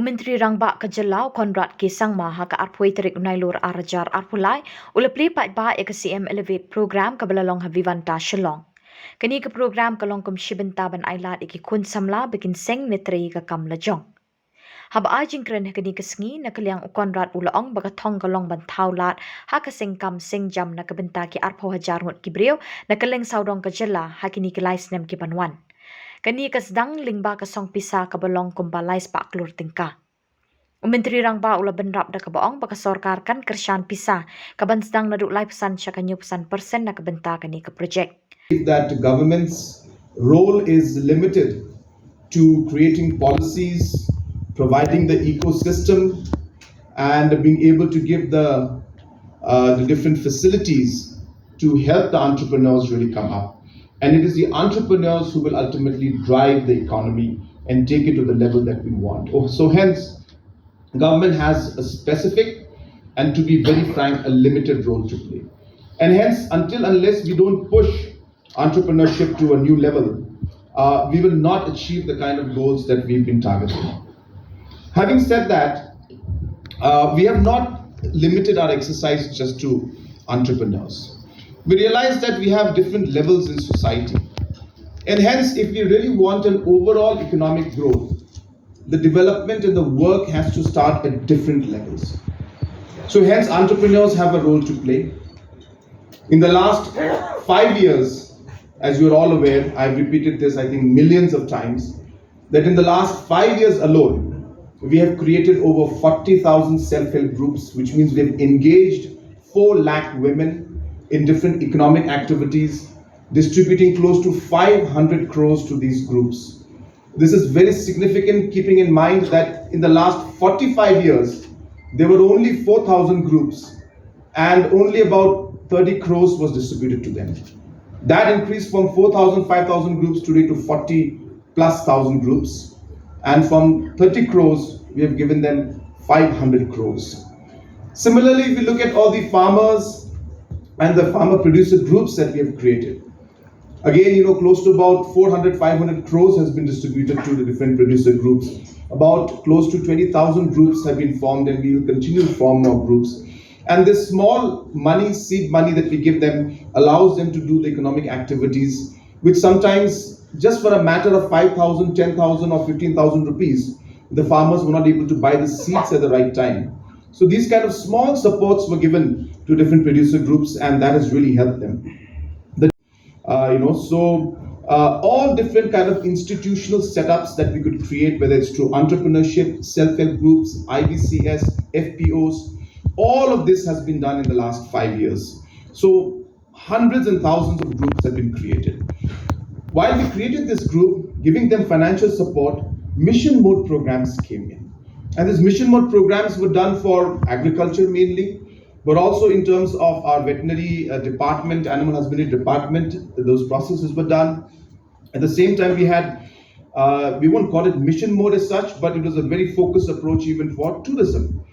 Umentri rangba ke Jylla Konrad ke Samla ha ka arpoi terik unailur arajar arpulai ulepli Peit ba e ke CM Elevate program ke belalong ha vivanta Shillong. Kini ke program kalong kum shibenta ban ailat iki Khun Samla bikin Seng netri ke kam lejong. Hab ajing kren kini ke sengi na keliang Konrad ulaong baka thong kalong ban thaulat ha ke Seng kam Seng jam na ke benta ki arpo hajar hut ki brio na keleng saudong ke Jylla ha kini ke lais nem ki banwan. Kani ka sedang lingba ka song pisa ka balong kumbalais pa aklur tingka. Menteri rangba ula benrap da kabaong baka sorkarkan kershan pisa kaban sedang naduk lai pesan syakanyu pesan persen na kebenta kani ke projek. That government's role is limited to creating policies, providing the ecosystem, and being able to give the different facilities to help the entrepreneurs really come up. And it is the entrepreneurs who will ultimately drive the economy and take it to the level that we want. So hence, government has a specific and, to be very frank, a limited role to play. And hence, unless we don't push entrepreneurship to a new level, we will not achieve the kind of goals that we've been targeting. Having said that, we have not limited our exercise just to entrepreneurs. We realize that we have different levels in society. And hence, if we really want an overall economic growth, the development and the work has to start at different levels. So hence, entrepreneurs have a role to play. In the last 5 years, as you're all aware, I've repeated this, I think, millions of times, that in the last 5 years alone, we have created over 40,000 self-help groups, which means we've engaged 4 lakh women in different economic activities, distributing close to 500 crores to these groups. This is very significant, keeping in mind that in the last 45 years, there were only 4,000 groups and only about 30 crores was distributed to them. That increased from 4,000, 5,000 groups today to 40 plus thousand groups. And from 30 crores, we have given them 500 crores. Similarly, if we look at all the farmers and the farmer producer groups that we have created, again, close to about 400, 500 crores has been distributed to the different producer groups. About close to 20,000 groups have been formed, and we will continue to form more groups. And this small money, seed money that we give them, allows them to do the economic activities, which sometimes just for a matter of 5,000, 10,000 or 15,000 rupees, the farmers were not able to buy the seeds at the right time. So these kind of small supports were given to different producer groups, and that has really helped them. All different kind of institutional setups that we could create, whether it's through entrepreneurship, self-help groups, IBCS, FPOs, all of this has been done in the last 5 years. So hundreds and thousands of groups have been created. While we created this group, giving them financial support, mission mode programs came in. And these mission mode programs were done for agriculture mainly, but also in terms of our veterinary department, animal husbandry department, those processes were done. At the same time, we had, we won't call it mission mode as such, but it was a very focused approach even for tourism.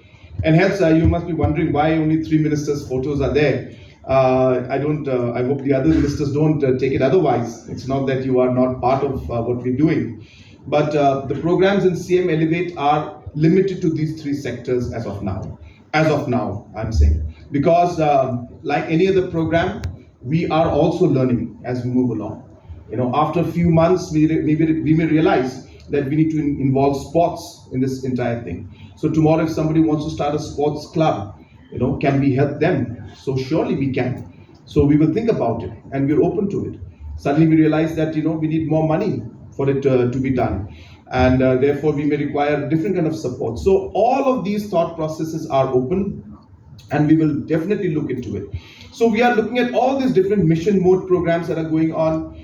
And hence, you must be wondering why only 3 ministers' photos are there. I hope the other ministers don't take it otherwise. It's not that you are not part of what we're doing. But the programs in CM Elevate are limited to these 3 sectors as of now. As of now, I'm saying. Because like any other program, we are also learning as we move along. After a few months, we may realize that we need to involve sports in this entire thing. So tomorrow, if somebody wants to start a sports club, can we help them? So surely we can. So we will think about it, and we're open to it. Suddenly we realize that, we need more money for it to be done. And therefore we may require different kind of support. So all of these thought processes are open, and we will definitely look into it. So we are looking at all these different mission mode programs that are going on.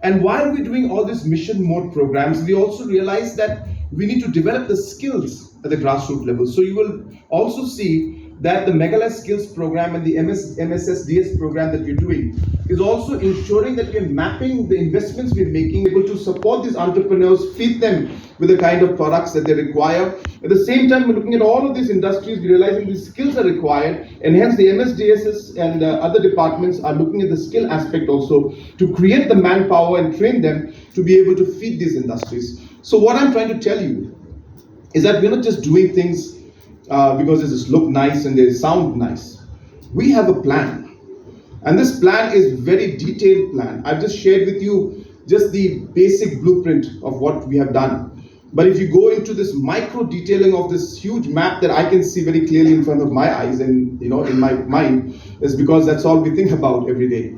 And while we're doing all these mission mode programs, we also realize that we need to develop the skills at the grassroots level. So you will also see that the Meghalaya Skills Program and the MSSDS program that we're doing is also ensuring that we're mapping the investments we're making, able to support these entrepreneurs, feed them with the kind of products that they require. At the same time, we're looking at all of these industries, we're realizing these skills are required, and hence the MSDSs and other departments are looking at the skill aspect also to create the manpower and train them to be able to feed these industries. So what I'm trying to tell you is that we're not just doing things because they just look nice and they sound nice. We have a plan, and this plan is very detailed plan. I've just shared with you just the basic blueprint of what we have done. But if you go into this micro detailing of this huge map that I can see very clearly in front of my eyes and in my mind, is because that's all we think about every day,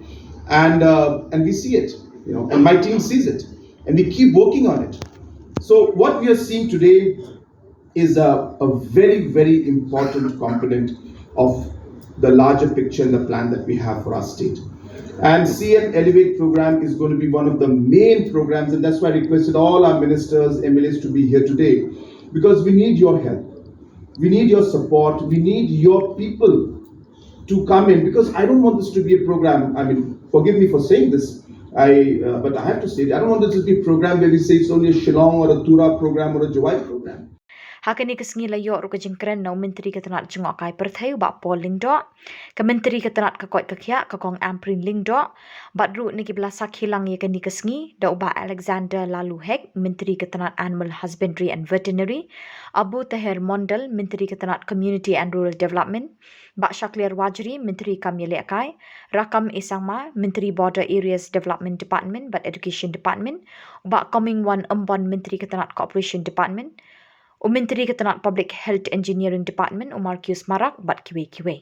and we see it, and my team sees it, and we keep working on it. So what we are seeing today is a very, very important component of the larger picture and the plan that we have for our state. And CM Elevate program is going to be one of the main programs, and that's why I requested all our ministers, MLAs to be here today, because we need your help. We need your support. We need your people to come in, because I don't want this to be a program. I mean, forgive me for saying this, but I have to say it. I don't want this to be a program where we say it's only a Shillong or a Tura program or a Jawai program. Hakani kesngi layo ru kejengkren nau menteri ketenat jengok kai perthai ba polling do. Ke menteri ketenat ke koi kekia ke kong amprin ling do. Bat ru niki belasa kilang ye kani kesngi da uba Alexander Lalu Hek menteri ketenat Animal Husbandry and Veterinary. Abu Tahir Mondal menteri ketenat Community and Rural Development. Bak Shaklir Wajri menteri Kamyele Akai. Rakam Isangma menteri Border Areas Development Department but Education Department. Bak Coming One Ambon menteri ketenat Cooperation Department. Menteri Ketenat Public Health Engineering Department Umar Kius Marak bat kiwe-kiwe.